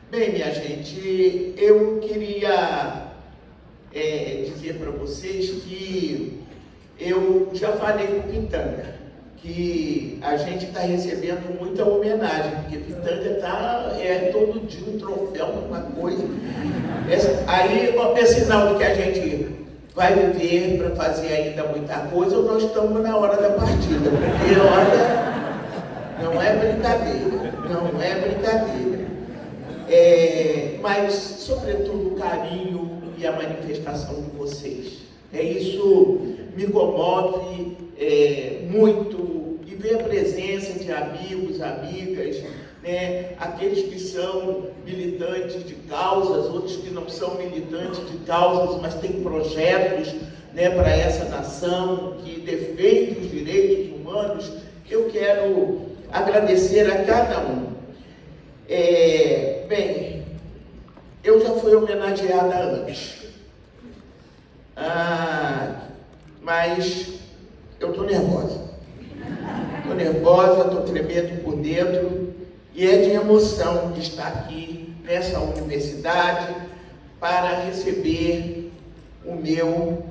Bem, minha gente, eu queria dizer para vocês que eu já falei com Pitanga, que a gente está recebendo muita homenagem, porque Pitanga é todo dia um troféu, uma coisa. Aí é sinal de que a gente vai viver para fazer ainda muita coisa, ou nós estamos na hora da partida, porque olha, não é brincadeira, não é brincadeira. Mas, sobretudo, o carinho e a manifestação de vocês. Isso me comove muito, e ver a presença de amigos, amigas, né? Aqueles que são militantes de causas, outros que não são militantes de causas, mas têm projetos, né, para essa nação, que defende os direitos humanos. Eu quero agradecer a cada um. Bem, eu já fui homenageada antes, mas eu estou nervosa. Estou nervosa, estou tremendo por dentro, e é de emoção de estar aqui nessa universidade para receber o meu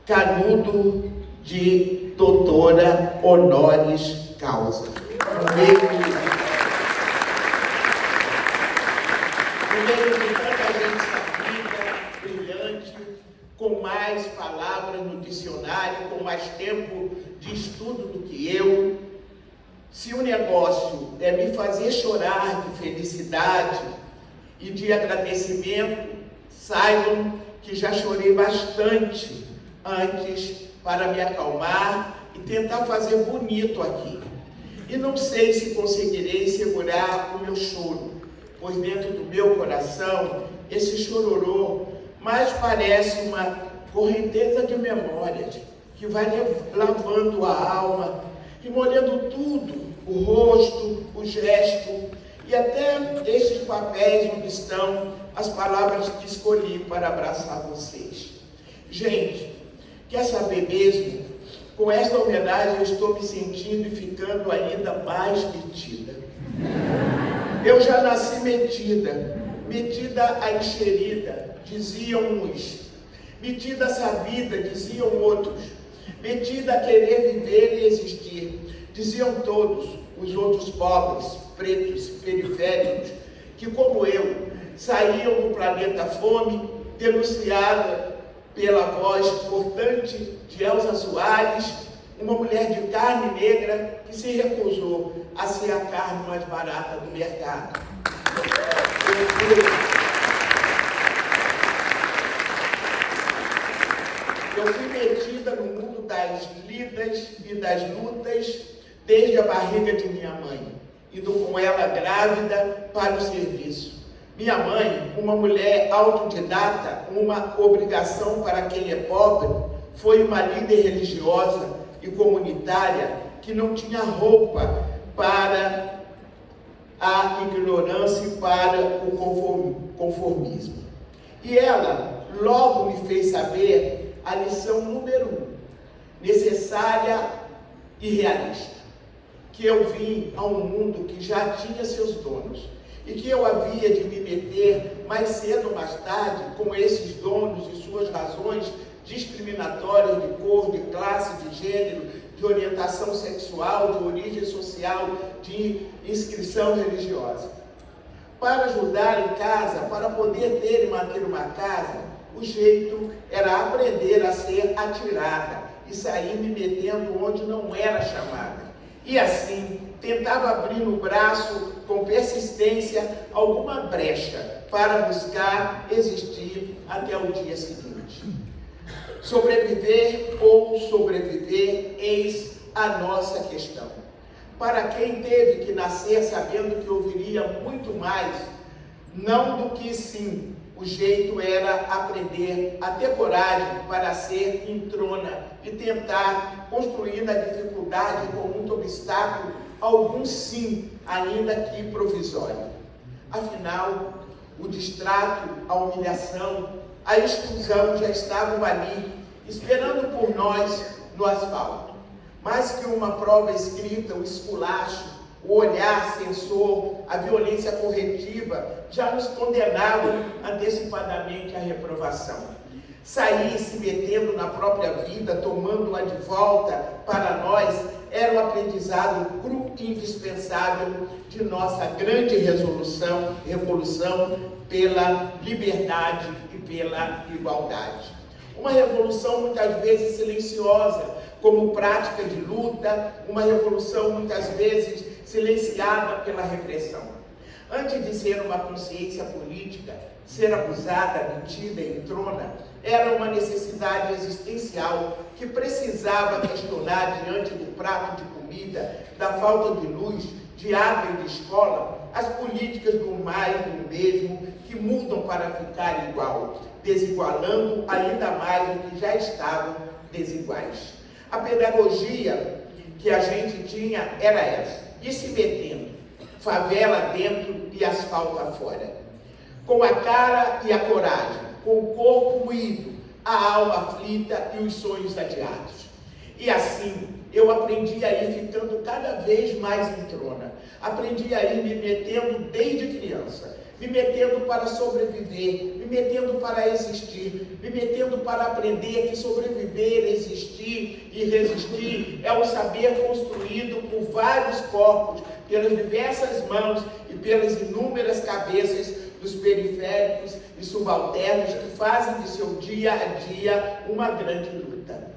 canudo de doutora honoris causa. No meio de tanta gente sabida, brilhante, com mais palavras no dicionário, com mais tempo de estudo do que eu. Se o negócio é me fazer chorar de felicidade e de agradecimento, saibam que já chorei bastante antes para me acalmar e tentar fazer bonito aqui. E não sei se conseguirei segurar o meu choro, pois dentro do meu coração, esse chororô mais parece uma correnteza de memórias que vai lavando a alma e molhando tudo, o rosto, o gesto e até estes papéis onde estão as palavras que escolhi para abraçar vocês. Gente, quer saber mesmo? Com esta homenagem eu estou me sentindo e ficando ainda mais metida. Eu já nasci metida à enxerida, diziam uns, metida à sabida, diziam outros, metida a querer viver e existir, diziam todos, os outros pobres, pretos, periféricos, que como eu, saíam do planeta fome, denunciada pela voz cortante de Elza Soares, uma mulher de carne negra que se recusou a ser a carne mais barata do mercado. Eu fui metida no mundo das lidas e das lutas desde a barriga de minha mãe, indo com ela grávida para o serviço. Minha mãe, uma mulher autodidata, uma obrigação para quem é pobre, foi uma líder religiosa e comunitária que não tinha roupa para a ignorância e para o conformismo. E ela logo me fez saber a lição número 1, necessária e realista, que eu vim a um mundo que já tinha seus donos e que eu havia de me meter mais cedo ou mais tarde com esses donos e suas razões discriminatórias de cor, de classe, de gênero, de orientação sexual, de origem social, de inscrição religiosa. Para ajudar em casa, para poder ter e manter uma casa, o jeito era aprender a ser atirada e sair me metendo onde não era chamada. E assim, tentava abrir no braço, com persistência, alguma brecha para buscar existir até o dia seguinte. Sobreviver ou sobreviver, eis a nossa questão. Para quem teve que nascer sabendo que ouviria muito mais, não do que sim, o jeito era aprender a ter coragem para ser entrona e tentar construir na dificuldade, com muito obstáculo, algum sim, ainda que provisório. Afinal, o distrato, a humilhação, a exclusão já estavam ali, esperando por nós no asfalto. Mais que uma prova escrita, o esculacho, o olhar censor, a violência corretiva já nos condenavam antecipadamente à reprovação. Sair se metendo na própria vida, tomando-a de volta para nós, era o aprendizado cru e indispensável de nossa grande revolução pela liberdade e pela igualdade. Uma revolução muitas vezes silenciosa, como prática de luta, uma revolução muitas vezes silenciada pela repressão. Antes de ser uma consciência política, ser abusada, mentida e entrona, era uma necessidade existencial que precisava questionar diante do prato de comida, da falta de luz, de água e de escola, as políticas do mais do mesmo que mudam para ficar igual, desigualando ainda mais o que já estavam desiguais. A pedagogia que a gente tinha era essa, ir se metendo, favela dentro e asfalto afora, com a cara e a coragem, com o corpo moído, a alma aflita e os sonhos adiados. E assim, eu aprendi a ir ficando cada vez mais entrona, aprendi a ir me metendo desde criança, me metendo para sobreviver, me metendo para existir, me metendo para aprender que sobreviver, existir e resistir é um saber construído por vários corpos, pelas diversas mãos e pelas inúmeras cabeças dos periféricos e subalternos que fazem de seu dia a dia uma grande luta.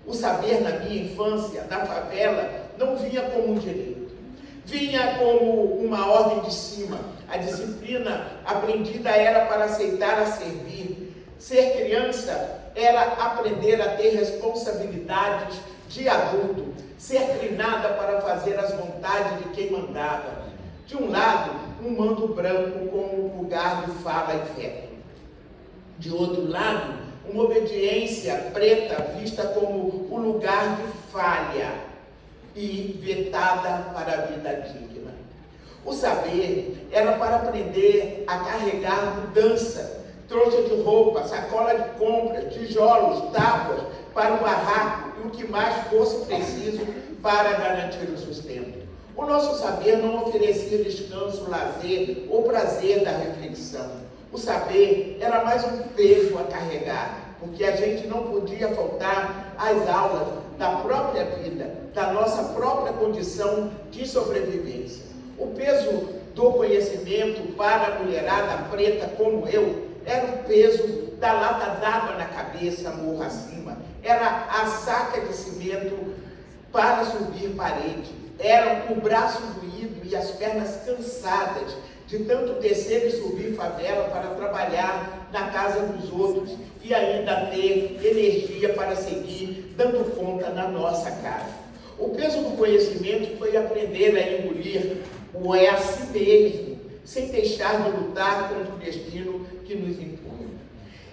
O saber na minha infância, na favela, não vinha como um direito, vinha como uma ordem de cima. A disciplina aprendida era para aceitar a servir. Ser criança era aprender a ter responsabilidades de adulto, ser treinada para fazer as vontades de quem mandava. De um lado, um mando branco com um lugar de fala e feto. De outro lado, uma obediência preta vista como o lugar de falha e vetada para a vida digna. O saber era para aprender a carregar mudança, trouxa de roupa, sacola de compras, tijolos, tábuas para o barraco e o que mais fosse preciso para garantir o sustento. O nosso saber não oferecia descanso, lazer ou prazer da reflexão. O saber era mais um peso a carregar, porque a gente não podia faltar às aulas da própria vida, da nossa própria condição de sobrevivência. O peso do conhecimento para a mulherada preta como eu era o peso da lata d'água na cabeça, morro acima, era a saca de cimento para subir parede, era o braço doído e as pernas cansadas de tanto descer e subir favela para trabalhar na casa dos outros e ainda ter energia para seguir dando conta na nossa casa. O peso do conhecimento foi aprender a engolir o é a si mesmo, sem deixar de lutar contra o destino que nos impunha.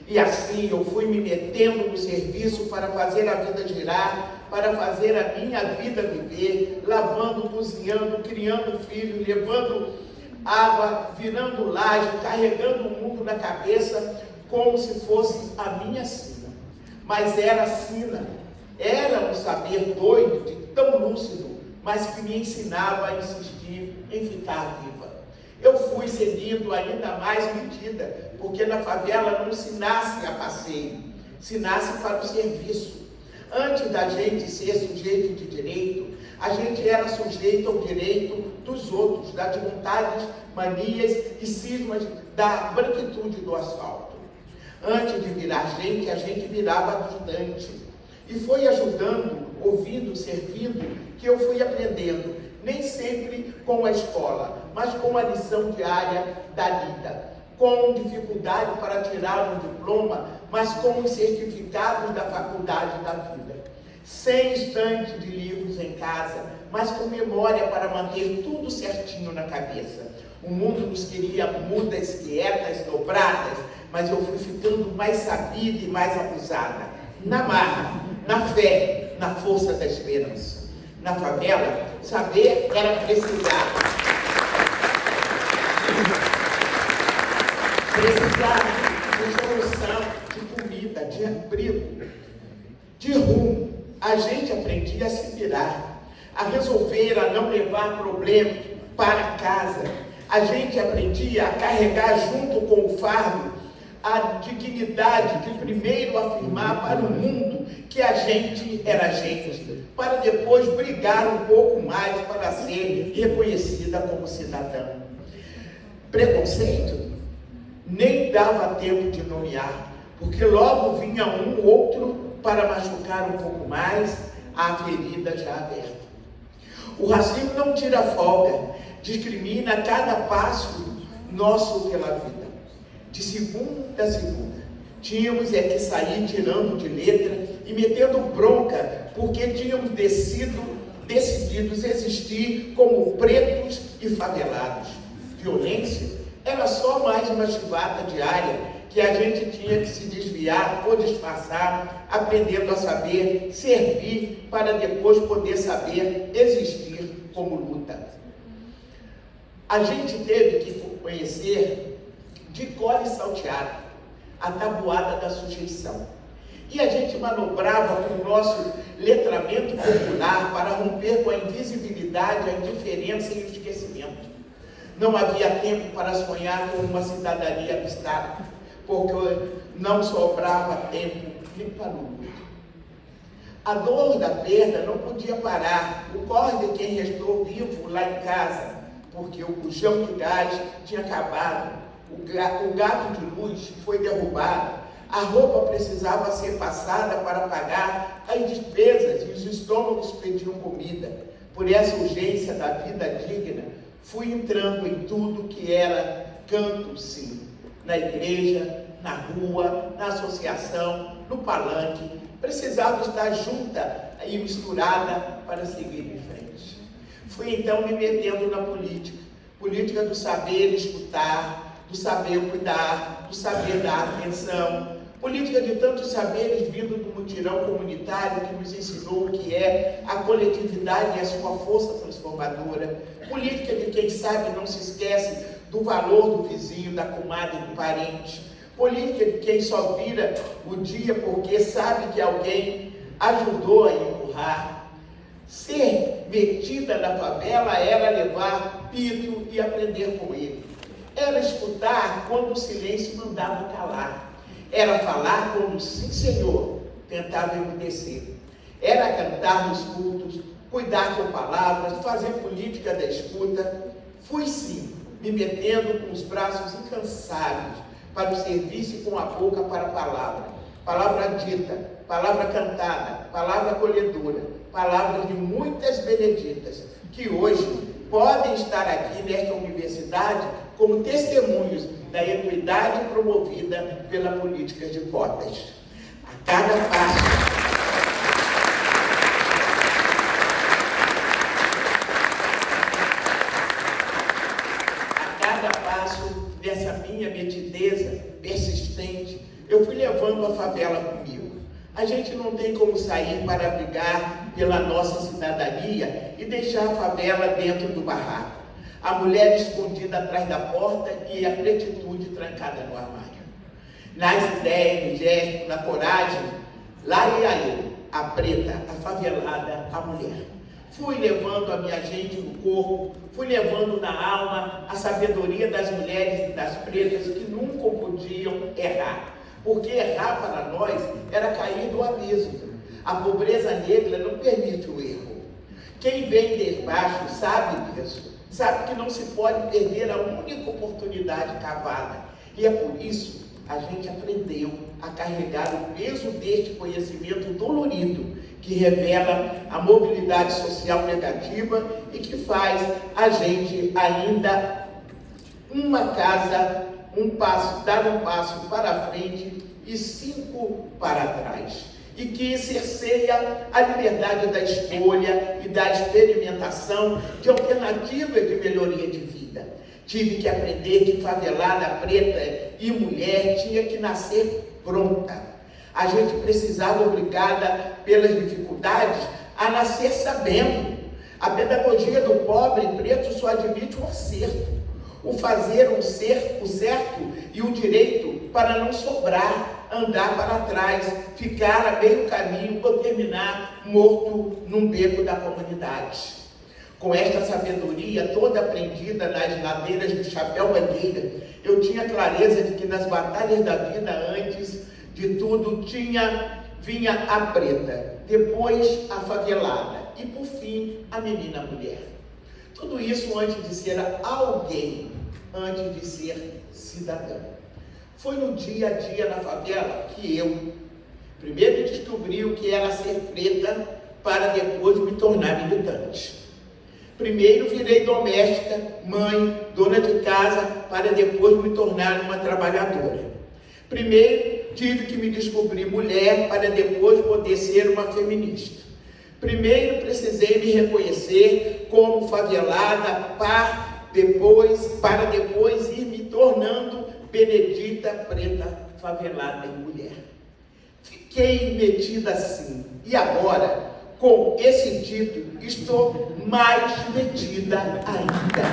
E assim eu fui me metendo no serviço para fazer a vida girar, para fazer a minha vida viver, lavando, cozinhando, criando filhos, levando água, virando laje, carregando o mundo na cabeça como se fosse a minha sina. Mas era sina, era um saber doido, de tão lúcido, mas que me ensinava a insistir em ficar viva. Eu fui seguindo ainda mais medida, porque na favela não se nasce a passeio, se nasce para o serviço. Antes da gente ser sujeito de direito, a gente era sujeito ao direito dos outros, das vontades, manias e cismas da branquitude do asfalto. Antes de virar gente, a gente virava ajudante. E foi ajudando, ouvindo, servindo, que eu fui aprendendo, nem sempre com a escola, mas com a lição diária da vida, com dificuldade para tirar um diploma, mas com os certificados da faculdade da vida. Sem estante de livros em casa, mas com memória para manter tudo certinho na cabeça. O mundo nos queria mudas, quietas, dobradas, mas eu fui ficando mais sabida e mais abusada. Na marra, na fé, na força da esperança. Na favela, saber era precisar. Precisar de solução, de comida, de abrigo, de rumo. A gente aprendia a se virar. a resolver, a não levar problemas para casa. A gente aprendia a carregar junto com o fardo a dignidade de primeiro afirmar para o mundo que a gente era gente, para depois brigar um pouco mais para ser reconhecida como cidadã. Preconceito? Nem dava tempo de nomear, porque logo vinha um ou outro para machucar um pouco mais a ferida já aberta. O racismo não tira folga, discrimina a cada passo nosso pela vida. De segunda a segunda, tínhamos é que sair tirando de letra e metendo bronca, porque tínhamos decididos existir como pretos e favelados. Violência era só mais uma chibata diária que a gente tinha que se desviar ou disfarçar, aprendendo a saber servir para depois poder saber existir como luta. A gente teve que conhecer de cor e salteado a tabuada da sujeição. E a gente manobrava com o nosso letramento popular para romper com a invisibilidade, a indiferença e o esquecimento. Não havia tempo para sonhar com uma cidadania abstrata, porque não sobrava tempo nem para o luto. A dor da perda não podia parar, o corre de quem restou vivo lá em casa, porque o bujão de gás tinha acabado, o gato de luz foi derrubado, a roupa precisava ser passada para pagar as despesas e os estômagos pediam comida. Por essa urgência da vida digna, fui entrando em tudo que era canto, sim, na igreja, na rua, na associação, no palanque. Precisava estar junta e misturada para seguir em frente. Fui então me metendo na política do saber escutar, do saber cuidar, do saber dar atenção, política de tantos saberes vindo do mutirão comunitário que nos ensinou o que é a coletividade e a sua força transformadora, política de quem sabe não se esquece do valor do vizinho, da comadre, do parente, política de quem só vira o dia porque sabe que alguém ajudou a empurrar. Ser metida na favela era levar pito e aprender com ele. Era escutar quando o silêncio mandava calar. Era falar quando, sim senhor, tentava emudecer. Era cantar nos cultos, cuidar com palavras, fazer política da escuta. Fui sim, me metendo com os braços incansáveis para o serviço e com a boca para a palavra. Palavra dita, palavra cantada, palavra acolhedora, palavras de muitas beneditas, que hoje podem estar aqui nesta universidade como testemunhos da equidade promovida pela política de cotas. A cada passo dessa minha metideza persistente, eu fui levando a favela comigo. A gente não tem como sair para brigar pela nossa cidadania e deixar a favela dentro do barraco. A mulher escondida atrás da porta e a pretitude trancada no armário. Nas ideias, no gesto, na coragem, lá ia eu, a preta, a favelada, a mulher. Fui levando a minha gente no corpo, fui levando na alma a sabedoria das mulheres e das pretas que nunca podiam errar. Porque errar para nós era cair do abismo. A pobreza negra não permite o erro. Quem vem de baixo sabe disso. Sabe que não se pode perder a única oportunidade cavada. E é por isso a gente aprendeu a carregar o peso deste conhecimento dolorido, que revela a mobilidade social negativa e que faz a gente ainda dar um passo para frente e 5 para trás. E que cerceia a liberdade da escolha e da experimentação de alternativas de melhoria de vida. Tive que aprender que favelada, preta e mulher tinha que nascer pronta. A gente precisava, obrigada pelas dificuldades, a nascer sabendo. A pedagogia do pobre preto só admite o acerto, o fazer o certo e o direito para não sobrar. andar para trás, ficar a meio caminho ou terminar morto num beco da comunidade. Com esta sabedoria toda aprendida nas ladeiras do Chapéu Mangueira, eu tinha clareza de que nas batalhas da vida, antes de tudo, vinha a preta, depois a favelada e, por fim, a menina mulher. Tudo isso antes de ser alguém, antes de ser cidadão. Foi no dia a dia na favela que eu primeiro descobri o que era ser preta para depois me tornar militante. Primeiro virei doméstica, mãe, dona de casa, para depois me tornar uma trabalhadora. Primeiro tive que me descobrir mulher para depois poder ser uma feminista. Primeiro precisei me reconhecer como favelada para depois ir me tornando Benedita preta, favelada e mulher. Fiquei metida assim. E agora, com esse título, estou mais metida ainda.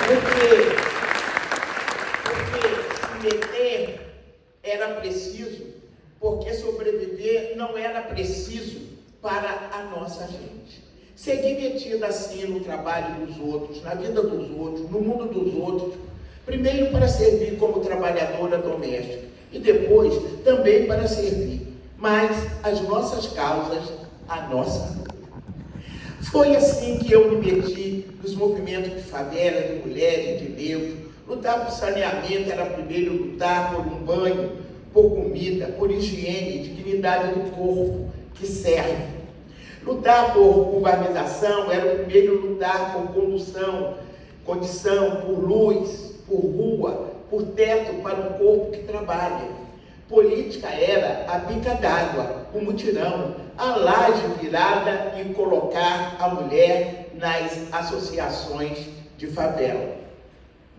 Porque se meter era preciso, porque sobreviver não era preciso para a nossa gente. Segui metida assim no trabalho dos outros, na vida dos outros, no mundo dos outros, primeiro para servir como trabalhadora doméstica e depois também para servir mais as nossas causas, a nossa luta. Foi assim que eu me meti nos movimentos de favela, de mulheres, de negros. Lutar por saneamento era primeiro lutar por um banho, por comida, por higiene, dignidade do corpo que serve. Lutar por urbanização era primeiro lutar por condição, por luz, por rua, por teto para um corpo que trabalha. Política era a bica d'água, o mutirão, a laje virada e colocar a mulher nas associações de favela.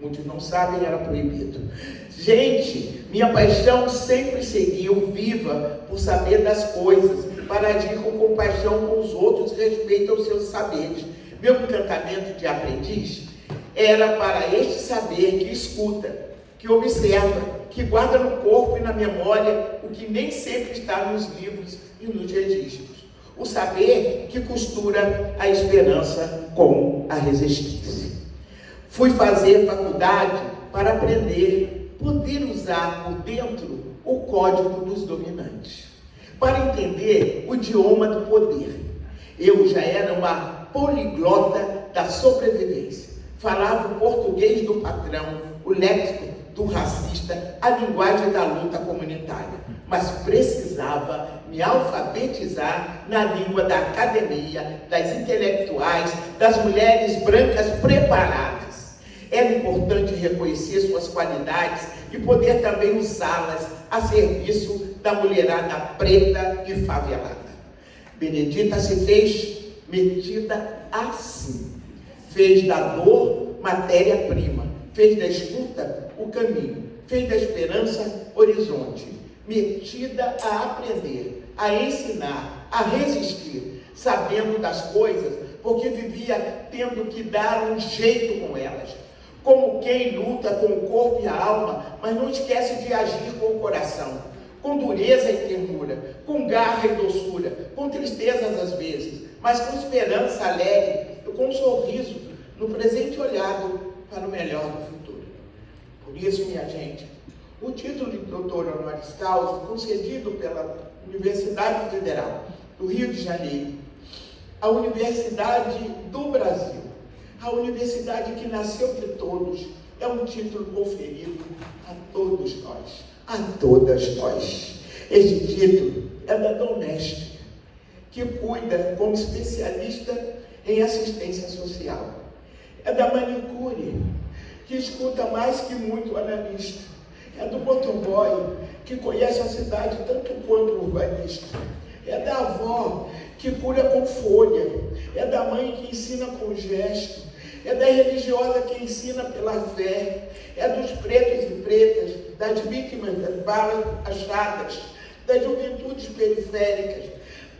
Muitos não sabem, era proibido. Gente, minha paixão sempre seguiu viva por saber das coisas, para agir com compaixão com os outros e respeito aos seus saberes. Meu encantamento de aprendiz era para este saber que escuta, que observa, que guarda no corpo e na memória o que nem sempre está nos livros e nos registros. O saber que costura a esperança com a resistência. Fui fazer faculdade para aprender, poder usar por dentro o código dos dominantes, para entender o idioma do poder. Eu já era uma poliglota da sobrevivência. Falava o português do patrão, o léxico do racista, a linguagem da luta comunitária. Mas precisava me alfabetizar na língua da academia, das intelectuais, das mulheres brancas preparadas. Era importante reconhecer suas qualidades e poder também usá-las a serviço da mulherada preta e favelada. Benedita se fez metida assim. Fez da dor matéria-prima, fez da escuta o caminho, fez da esperança horizonte. Metida a aprender, a ensinar, a resistir, sabendo das coisas, porque vivia tendo que dar um jeito com elas. Como quem luta com o corpo e a alma, mas não esquece de agir com o coração, com dureza e ternura, com garra e doçura, com tristezas às vezes, mas com esperança alegre e com um sorriso no presente olhado para o melhor do futuro. Por isso, minha gente, o título de doutor honoris causa, concedido pela Universidade Federal do Rio de Janeiro, a Universidade do Brasil, a universidade que nasceu de todos, é um título conferido a todos nós, a todas nós. Este título é da doméstica, que cuida como especialista em assistência social. É da manicure, que escuta mais que muito analista. É do motoboy, que conhece a cidade tanto quanto o urbanista. É da avó, que cura com folha. É da mãe que ensina com gesto. É da religiosa que ensina pela fé. É dos pretos e pretas, das vítimas das balas achadas, das juventudes periféricas,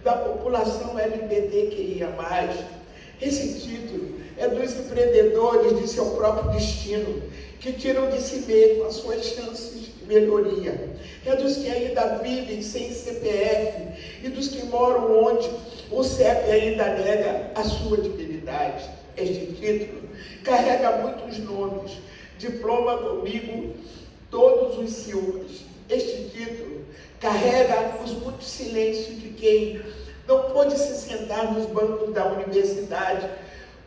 da população LGBTQIA+. Esse título é dos empreendedores de seu próprio destino, que tiram de si mesmo as suas chances de melhoria. É dos que ainda vivem sem CPF e dos que moram onde o CEP ainda nega a sua dignidade. Este título carrega muitos nomes, diploma comigo todos os Silvas. Este título carrega os muitos silêncios de quem não pôde se sentar nos bancos da universidade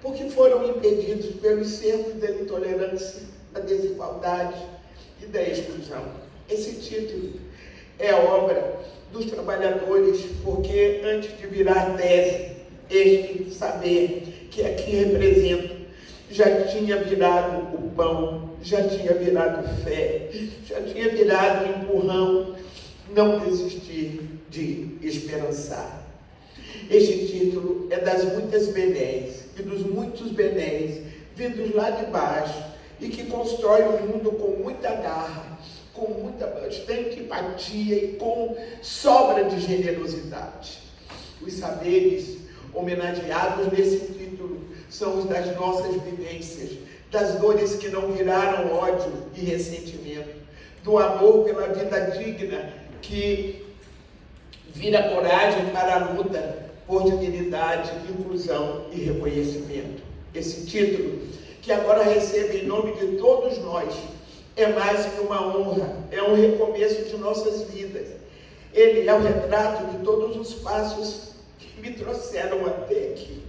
porque foram impedidos pelos cercos da intolerância, da desigualdade e da exclusão. Esse título é obra dos trabalhadores, porque antes de virar tese, este saber que aqui represento já tinha virado o pão, já tinha virado fé, já tinha virado empurrão, não desistir de esperançar. Este título é das muitas benéis e dos muitos benéis vindos lá de baixo e que constrói o mundo com muita garra, com bastante empatia e com sobra de generosidade. Os saberes homenageados nesse título são os das nossas vivências, das dores que não viraram ódio e ressentimento, do amor pela vida digna que vira coragem para a luta por dignidade, inclusão e reconhecimento. Esse título, que agora recebo em nome de todos nós, é mais que uma honra, é um recomeço de nossas vidas. Ele é o retrato de todos os passos que me trouxeram até aqui.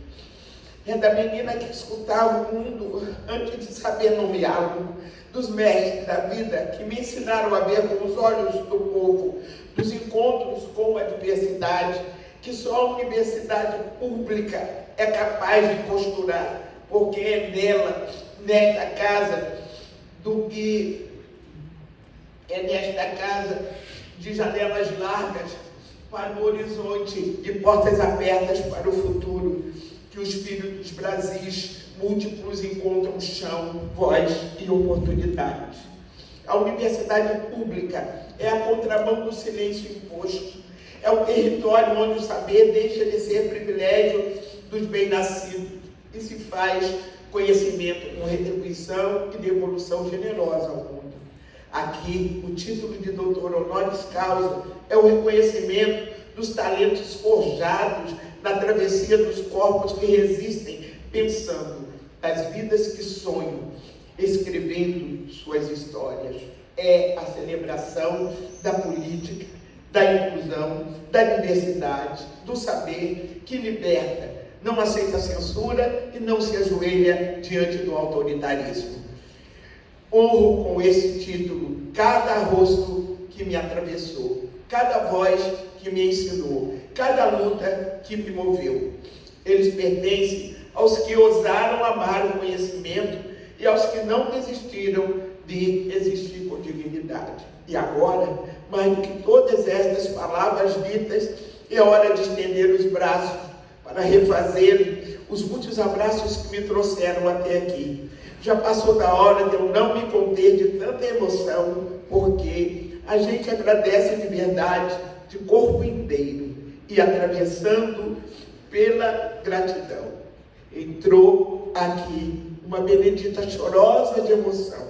É da menina que escutava o mundo antes de saber nomeá-lo, dos mestres da vida que me ensinaram a ver com os olhos do povo, dos encontros com a diversidade, que só a universidade pública é capaz de costurar, porque é nela, nesta casa, nesta casa de janelas largas para o horizonte e portas abertas para o futuro, que os filhos dos Brasis múltiplos encontram chão, voz e oportunidade. A universidade pública é a contramão do silêncio imposto. É o território onde o saber deixa de ser privilégio dos bem-nascidos e se faz conhecimento com retribuição e devolução generosa ao mundo. Aqui, o título de doutor honoris causa é o reconhecimento dos talentos forjados na travessia dos corpos que resistem, pensando as vidas que sonham, escrevendo suas histórias. É a celebração da política, da inclusão, da diversidade, do saber que liberta, não aceita censura e não se ajoelha diante do autoritarismo. Honro com esse título cada rosto que me atravessou, cada voz que me ensinou, cada luta que me moveu. Eles pertencem aos que ousaram amar o conhecimento e aos que não desistiram de existir com dignidade. E agora, mais do que todas estas palavras ditas, é hora de estender os braços para refazer os muitos abraços que me trouxeram até aqui. Já passou da hora de eu não me conter de tanta emoção, porque a gente agradece de verdade, de corpo inteiro, e atravessando pela gratidão. Entrou aqui uma Benedita chorosa de emoção,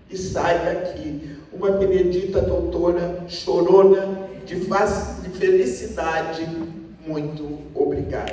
e sai daqui uma Benedita doutora chorona de felicidade. Muito obrigado.